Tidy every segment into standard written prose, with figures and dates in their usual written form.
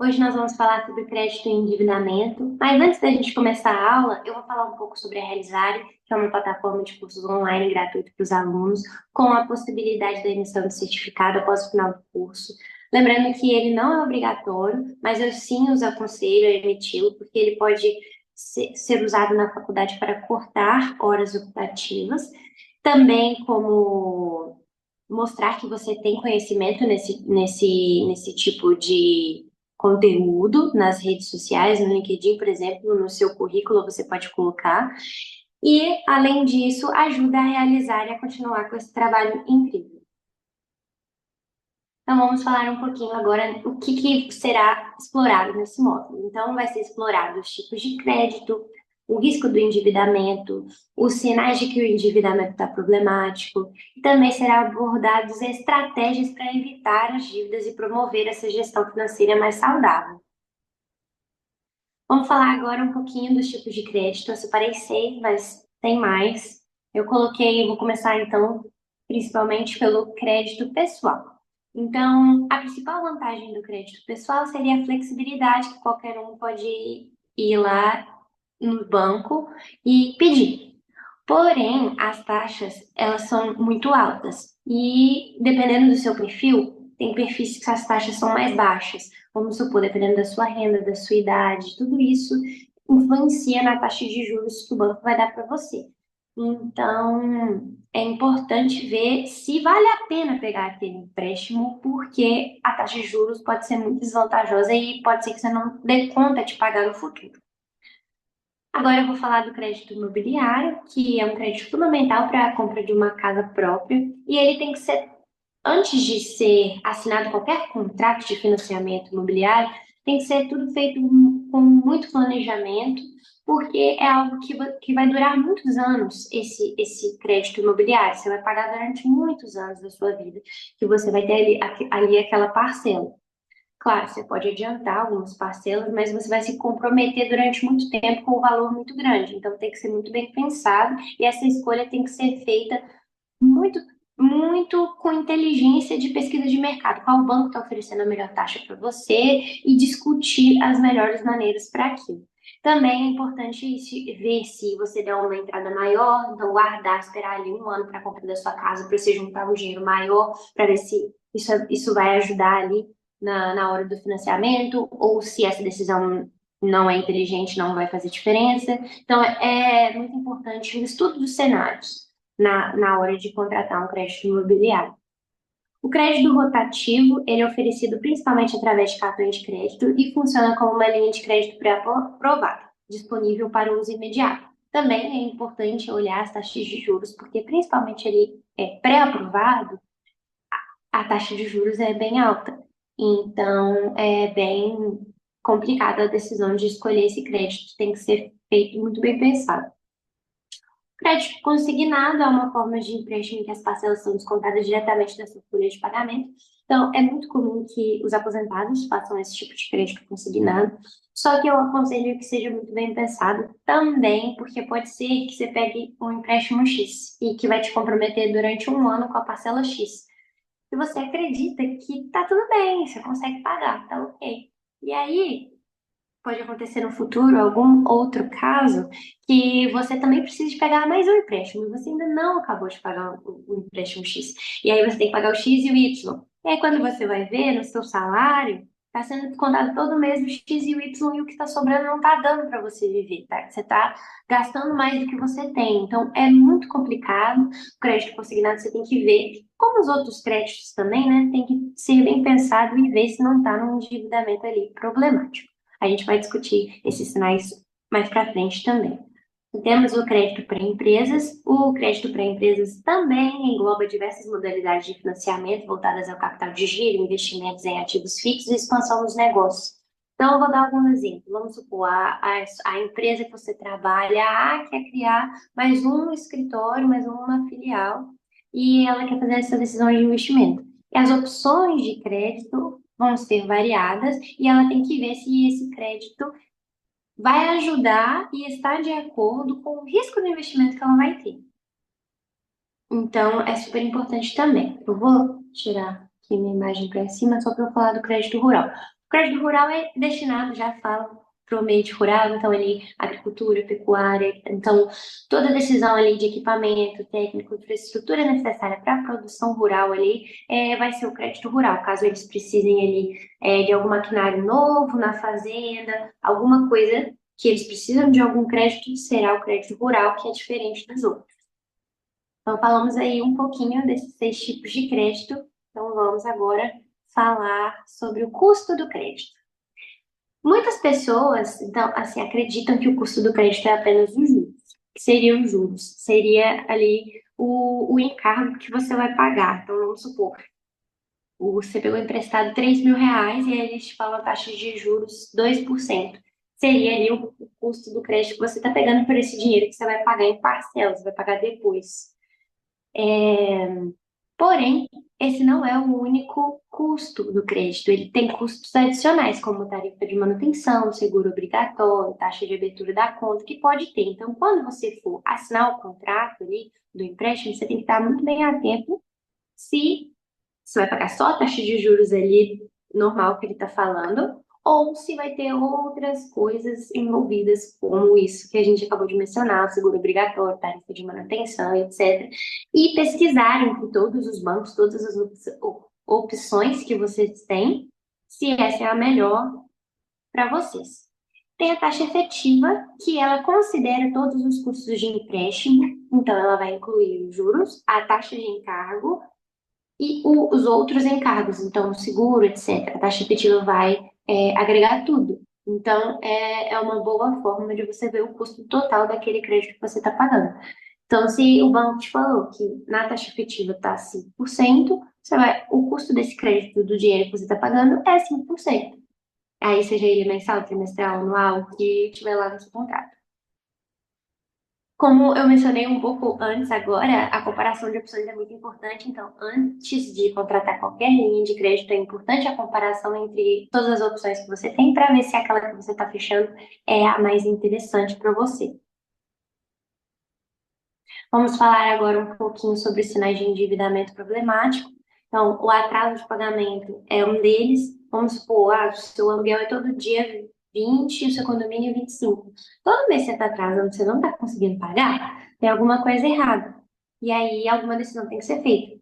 Hoje nós vamos falar sobre crédito e endividamento, mas antes da gente começar a aula, eu vou falar um pouco sobre a Realizare, que é uma plataforma de cursos online gratuito para os alunos, com a possibilidade da emissão de certificado após o final do curso. Lembrando que ele não é obrigatório, mas eu sim os aconselho a emiti-lo, porque ele pode ser usado na faculdade para cortar horas optativas, também como mostrar que você tem conhecimento nesse tipo de conteúdo nas redes sociais, no LinkedIn, por exemplo, no seu currículo você pode colocar. E, além disso, ajuda a realizar e a continuar com esse trabalho incrível. Então, vamos falar um pouquinho agora o que será explorado nesse módulo. Então, vai ser explorado os tipos de crédito, o risco do endividamento, os sinais de que o endividamento está problemático, e também será abordadas estratégias para evitar as dívidas e promover essa gestão financeira mais saudável. Vamos falar agora um pouquinho dos tipos de crédito. Eu separei seis, mas tem mais. Eu coloquei, vou começar então, principalmente pelo crédito pessoal. Então, a principal vantagem do crédito pessoal seria a flexibilidade, que qualquer um pode ir lá no banco e pedir. Porém, as taxas, elas são muito altas. E, dependendo do seu perfil, tem perfis que as taxas são mais baixas. Vamos supor, dependendo da sua renda, da sua idade, tudo isso influencia na taxa de juros que o banco vai dar para você. Então, é importante ver se vale a pena pegar aquele empréstimo, porque a taxa de juros pode ser muito desvantajosa e pode ser que você não dê conta de pagar no futuro. Agora eu vou falar do crédito imobiliário, que é um crédito fundamental para a compra de uma casa própria, e ele tem que ser, antes de ser assinado qualquer contrato de financiamento imobiliário, tem que ser tudo feito com muito planejamento, porque é algo que vai durar muitos anos, esse crédito imobiliário. Você vai pagar durante muitos anos da sua vida, que você vai ter ali aquela parcela. Claro, você pode adiantar algumas parcelas, mas você vai se comprometer durante muito tempo com um valor muito grande. Então tem que ser muito bem pensado e essa escolha tem que ser feita muito, muito com inteligência de pesquisa de mercado. Qual banco está oferecendo a melhor taxa para você e discutir as melhores maneiras para aquilo. Também é importante ver se você der uma entrada maior, então guardar, esperar ali um ano para a compra da sua casa, para você juntar um dinheiro maior, para ver se isso vai ajudar ali na hora do financiamento, ou se essa decisão não é inteligente, não vai fazer diferença. Então, é muito importante o estudo dos cenários na hora de contratar um crédito imobiliário. O crédito rotativo, ele é oferecido principalmente através de cartões de crédito e funciona como uma linha de crédito pré-aprovada, disponível para uso imediato. Também é importante olhar as taxas de juros, porque principalmente ele é pré-aprovado, a taxa de juros é bem alta. Então, é bem complicada a decisão de escolher esse crédito, tem que ser feito muito bem pensado. Crédito consignado é uma forma de empréstimo em que as parcelas são descontadas diretamente da sua folha de pagamento. Então, é muito comum que os aposentados façam esse tipo de crédito consignado. Só que eu aconselho que seja muito bem pensado também, porque pode ser que você pegue um empréstimo X e que vai te comprometer durante um ano com a parcela X. E você acredita que tá tudo bem, você consegue pagar, tá ok. E aí, pode acontecer no futuro algum outro caso que você também precise pegar mais um empréstimo e você ainda não acabou de pagar o empréstimo X. E aí você tem que pagar o X e o Y. E aí quando você vai ver no seu salário, está sendo descontado todo mês o X e o Y e o que está sobrando não está dando para você viver, tá? Você está gastando mais do que você tem. Então é muito complicado. O crédito consignado você tem que ver, como os outros créditos também, né? Tem que ser bem pensado e ver se não está num endividamento ali problemático. A gente vai discutir esses sinais mais para frente também. Temos o crédito para empresas. O crédito para empresas também engloba diversas modalidades de financiamento voltadas ao capital de giro, investimentos em ativos fixos e expansão dos negócios. Então, eu vou dar alguns exemplos. Vamos supor, a empresa que você trabalha quer criar mais um escritório, mais uma filial, e ela quer fazer essa decisão de investimento. E as opções de crédito vão ser variadas e ela tem que ver se esse crédito vai ajudar e está de acordo com o risco do investimento que ela vai ter. Então, é super importante também. Eu vou tirar aqui minha imagem para cima só para eu falar do crédito rural. O crédito rural é destinado, já falo, para o ambiente rural, então ali agricultura, pecuária, então toda decisão ali de equipamento técnico, infraestrutura necessária para a produção rural ali vai ser o crédito rural, caso eles precisem ali de algum maquinário novo na fazenda, alguma coisa que eles precisam de algum crédito, será o crédito rural, que é diferente dos outros. Então falamos aí um pouquinho desses 6 tipos de crédito, então vamos agora falar sobre o custo do crédito. Muitas pessoas, então, assim, acreditam que o custo do crédito é apenas os juros. Que seria os juros? Seria ali o encargo que você vai pagar. Então, vamos supor, você pegou emprestado R$ 3.000 e aí eles te falam a taxa de juros 2%. Seria ali o custo do crédito que você está pegando por esse dinheiro que você vai pagar em parcelas, vai pagar depois. Porém, esse não é o único custo do crédito. Ele tem custos adicionais, como tarifa de manutenção, seguro obrigatório, taxa de abertura da conta, que pode ter. Então, quando você for assinar o contrato ali do empréstimo, você tem que estar muito bem atento se você vai pagar só a taxa de juros ali normal que ele está falando, ou se vai ter outras coisas envolvidas, como isso que a gente acabou de mencionar, o seguro obrigatório, tarifa de manutenção, etc. E pesquisar entre todos os bancos, todas as opções que vocês têm, se essa é a melhor para vocês. Tem a taxa efetiva, que ela considera todos os custos de empréstimo, então ela vai incluir os juros, a taxa de encargo e os outros encargos, então o seguro, etc. A taxa efetiva vai agregar tudo. Então, é uma boa forma de você ver o custo total daquele crédito que você está pagando. Então, se o banco te falou que na taxa efetiva está 5%, o custo desse crédito do dinheiro que você está pagando é 5%. Aí, seja ele mensal, trimestral, anual, o que tiver lá no seu contrato. Como eu mencionei um pouco antes, agora, a comparação de opções é muito importante. Então, antes de contratar qualquer linha de crédito, é importante a comparação entre todas as opções que você tem para ver se aquela que você está fechando é a mais interessante para você. Vamos falar agora um pouquinho sobre os sinais de endividamento problemático. Então, o atraso de pagamento é um deles. Vamos supor, o seu aluguel é todo dia 20 e o seu condomínio é 25. Todo mês você está atrasando, você não está conseguindo pagar, tem alguma coisa errada. E aí, alguma decisão tem que ser feita.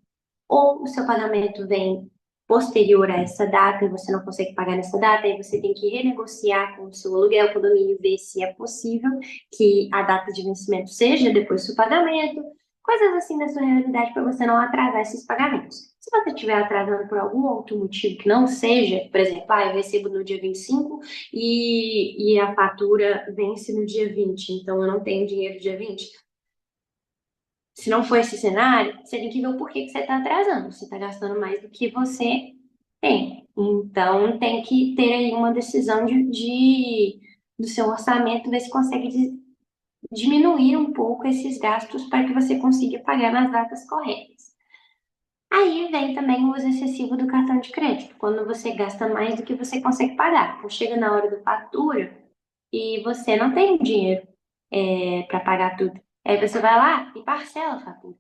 Ou o seu pagamento vem posterior a essa data e você não consegue pagar nessa data, aí você tem que renegociar com o seu aluguel, o condomínio, ver se é possível que a data de vencimento seja depois do seu pagamento, coisas assim na sua realidade para você não atrasar esses pagamentos. Se você estiver atrasando por algum outro motivo que não seja, por exemplo, eu recebo no dia 25 e a fatura vence no dia 20, então eu não tenho dinheiro dia 20. Se não for esse cenário, você tem que ver o porquê que você está atrasando. Você está gastando mais do que você tem. Então, tem que ter aí uma decisão do seu orçamento, ver se consegue diminuir um pouco esses gastos para que você consiga pagar nas datas corretas. Aí vem também o uso excessivo do cartão de crédito, quando você gasta mais do que você consegue pagar. Então, chega na hora da fatura e você não tem dinheiro para pagar tudo. Aí você vai lá e parcela a fatura.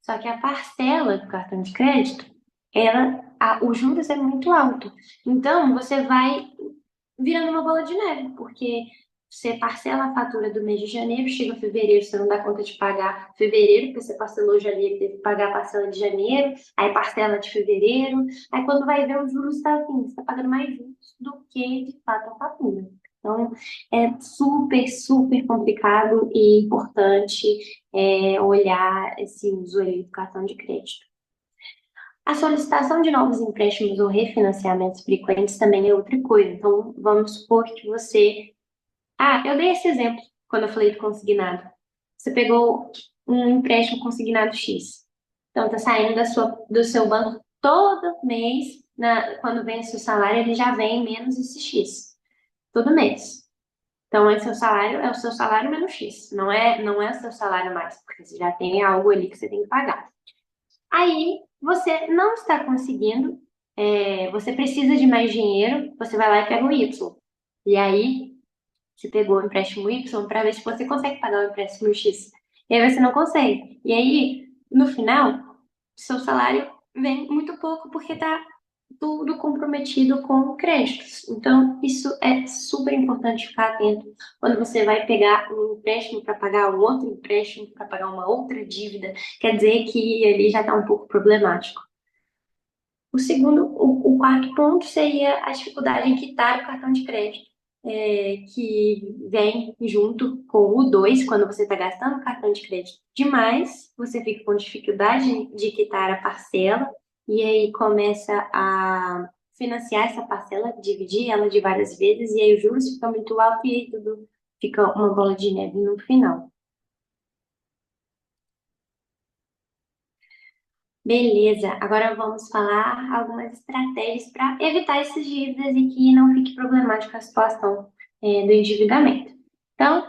Só que a parcela do cartão de crédito, os juros é muito alto. Então, você vai virando uma bola de neve, porque você parcela a fatura do mês de janeiro, chega fevereiro, você não dá conta de pagar fevereiro, porque você parcelou janeiro, teve que pagar a parcela de janeiro, aí parcela de fevereiro, aí quando vai ver os juros está assim, você está pagando mais juros do que de fato a fatura. Então, é super, super complicado e importante olhar esse uso aí do cartão de crédito. A solicitação de novos empréstimos ou refinanciamentos frequentes também é outra coisa. Então, vamos supor que você. Eu dei esse exemplo quando eu falei do consignado. Você pegou um empréstimo consignado X. Então, está saindo do seu banco todo mês, quando vence o salário, ele já vem menos esse X. Todo mês. Então, é o seu salário menos X. Não é o seu salário mais, porque você já tem algo ali que você tem que pagar. Aí você não está conseguindo, você precisa de mais dinheiro, você vai lá e pega o Y. E aí você pegou o empréstimo Y para ver se você consegue pagar o empréstimo X. E aí você não consegue. E aí, no final, seu salário vem muito pouco porque está tudo comprometido com créditos. Então, isso é super importante ficar atento quando você vai pegar um empréstimo para pagar um outro empréstimo, para pagar uma outra dívida. Quer dizer que ali já está um pouco problemático. O quarto ponto seria a dificuldade em quitar o cartão de crédito, que vem junto com o 2 quando você está gastando o cartão de crédito demais, você fica com dificuldade de quitar a parcela, e aí começa a financiar essa parcela, dividir ela de várias vezes, e aí os juros ficam muito altos e aí tudo fica uma bola de neve no final. Beleza, agora vamos falar algumas estratégias para evitar essas dívidas e que não fique problemática a situação, do endividamento. Então,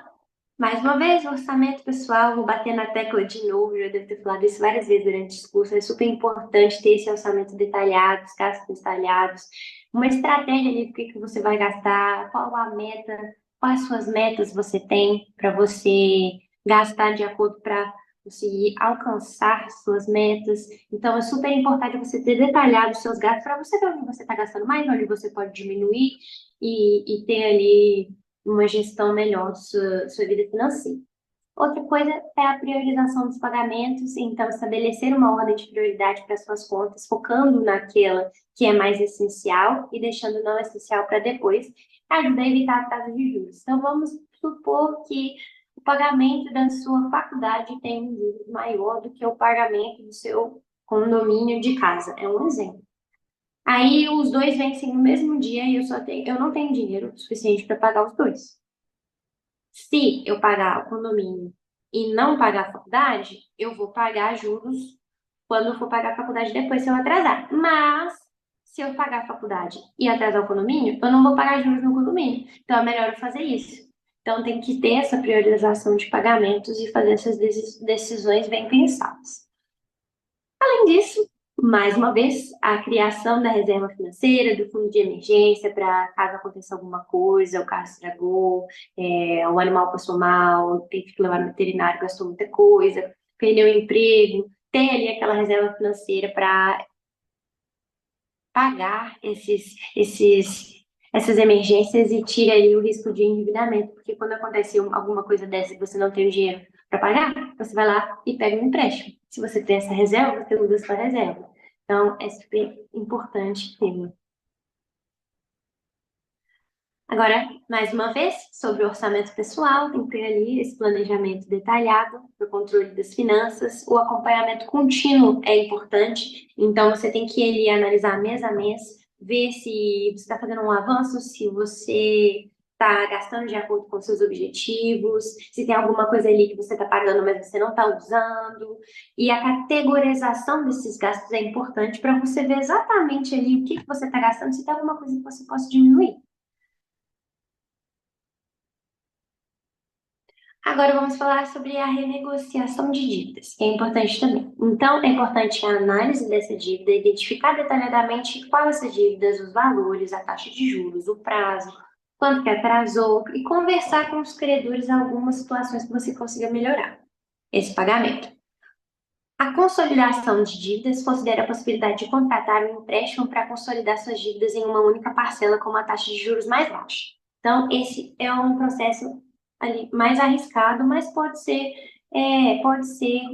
mais uma vez, o orçamento pessoal, vou bater na tecla de novo, já devo ter falado isso várias vezes durante o discurso, é super importante ter esse orçamento detalhado, os gastos detalhados, uma estratégia ali do que você vai gastar, qual a meta, quais suas metas você tem para você gastar de acordo para conseguir alcançar suas metas. Então, é super importante você ter detalhado os seus gastos para você ver onde você está gastando mais, onde você pode diminuir e ter ali uma gestão melhor de sua vida financeira. Outra coisa é a priorização dos pagamentos, então estabelecer uma ordem de prioridade para suas contas, focando naquela que é mais essencial e deixando o não essencial para depois, ajuda a evitar a taxa de juros. Então vamos supor que o pagamento da sua faculdade tem um juros maior do que o pagamento do seu condomínio de casa. É um exemplo. Aí os dois vencem no mesmo dia e eu não tenho dinheiro suficiente para pagar os dois. Se eu pagar o condomínio e não pagar a faculdade, eu vou pagar juros quando eu for pagar a faculdade depois, se eu atrasar. Mas, se eu pagar a faculdade e atrasar o condomínio, eu não vou pagar juros no condomínio. Então, é melhor eu fazer isso. Então, tem que ter essa priorização de pagamentos e fazer essas decisões bem pensadas. Além disso, mais uma vez, a criação da reserva financeira, do fundo de emergência para caso aconteça alguma coisa, o carro estragou, o animal passou mal, tem que levar no veterinário, gastou muita coisa, perdeu o emprego, tem ali aquela reserva financeira para pagar essas emergências e tira ali o risco de endividamento, porque quando acontece alguma coisa dessa e você não tem o dinheiro para pagar, você vai lá e pega um empréstimo. Se você tem essa reserva, você usa a sua reserva. Então, é super importante ter. Agora, mais uma vez, sobre o orçamento pessoal, tem que ter ali esse planejamento detalhado para o controle das finanças. O acompanhamento contínuo é importante, então você tem que ali analisar mês a mês, ver se você está fazendo um avanço, se você está gastando de acordo com seus objetivos, se tem alguma coisa ali que você está pagando, mas você não está usando. E a categorização desses gastos é importante para você ver exatamente ali o que que você está gastando, se tem alguma coisa que você possa diminuir. Agora vamos falar sobre a renegociação de dívidas, que é importante também. Então, é importante a análise dessa dívida, identificar detalhadamente quais essas dívidas, os valores, a taxa de juros, o prazo, quanto que atrasou, e conversar com os credores algumas situações que você consiga melhorar esse pagamento. A consolidação de dívidas considera a possibilidade de contratar um empréstimo para consolidar suas dívidas em uma única parcela com uma taxa de juros mais baixa. Então, esse é um processo ali mais arriscado, mas pode ser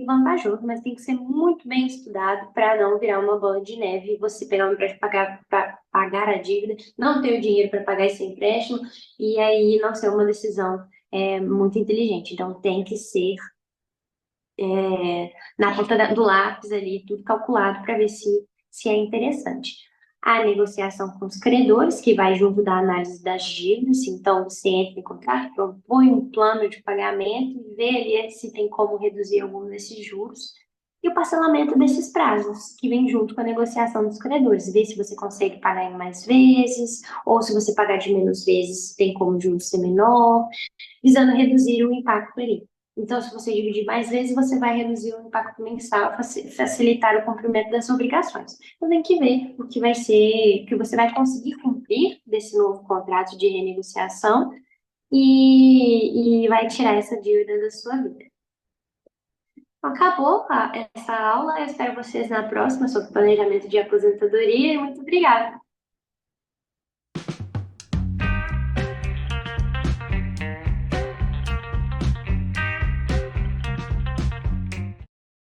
vantajoso, mas tem que ser muito bem estudado para não virar uma bola de neve e você pegar um empréstimo para pagar a dívida, não ter o dinheiro para pagar esse empréstimo e aí não ser uma decisão muito inteligente. Então, tem que ser na ponta do lápis ali, tudo calculado para ver se é interessante. A negociação com os credores, que vai junto da análise das dívidas, então você entra em contato, propõe um plano de pagamento e vê ali se tem como reduzir algum desses juros. E o parcelamento desses prazos, que vem junto com a negociação dos credores, ver se você consegue pagar em mais vezes, ou se você pagar de menos vezes, tem como o juros ser menor, visando reduzir o impacto ali. Então, se você dividir mais vezes, você vai reduzir o impacto mensal, facilitar o cumprimento das obrigações. Então, tem que ver o que vai ser, o que você vai conseguir cumprir desse novo contrato de renegociação e vai tirar essa dívida da sua vida. Acabou essa aula. Eu espero vocês na próxima sobre planejamento de aposentadoria. E muito obrigada.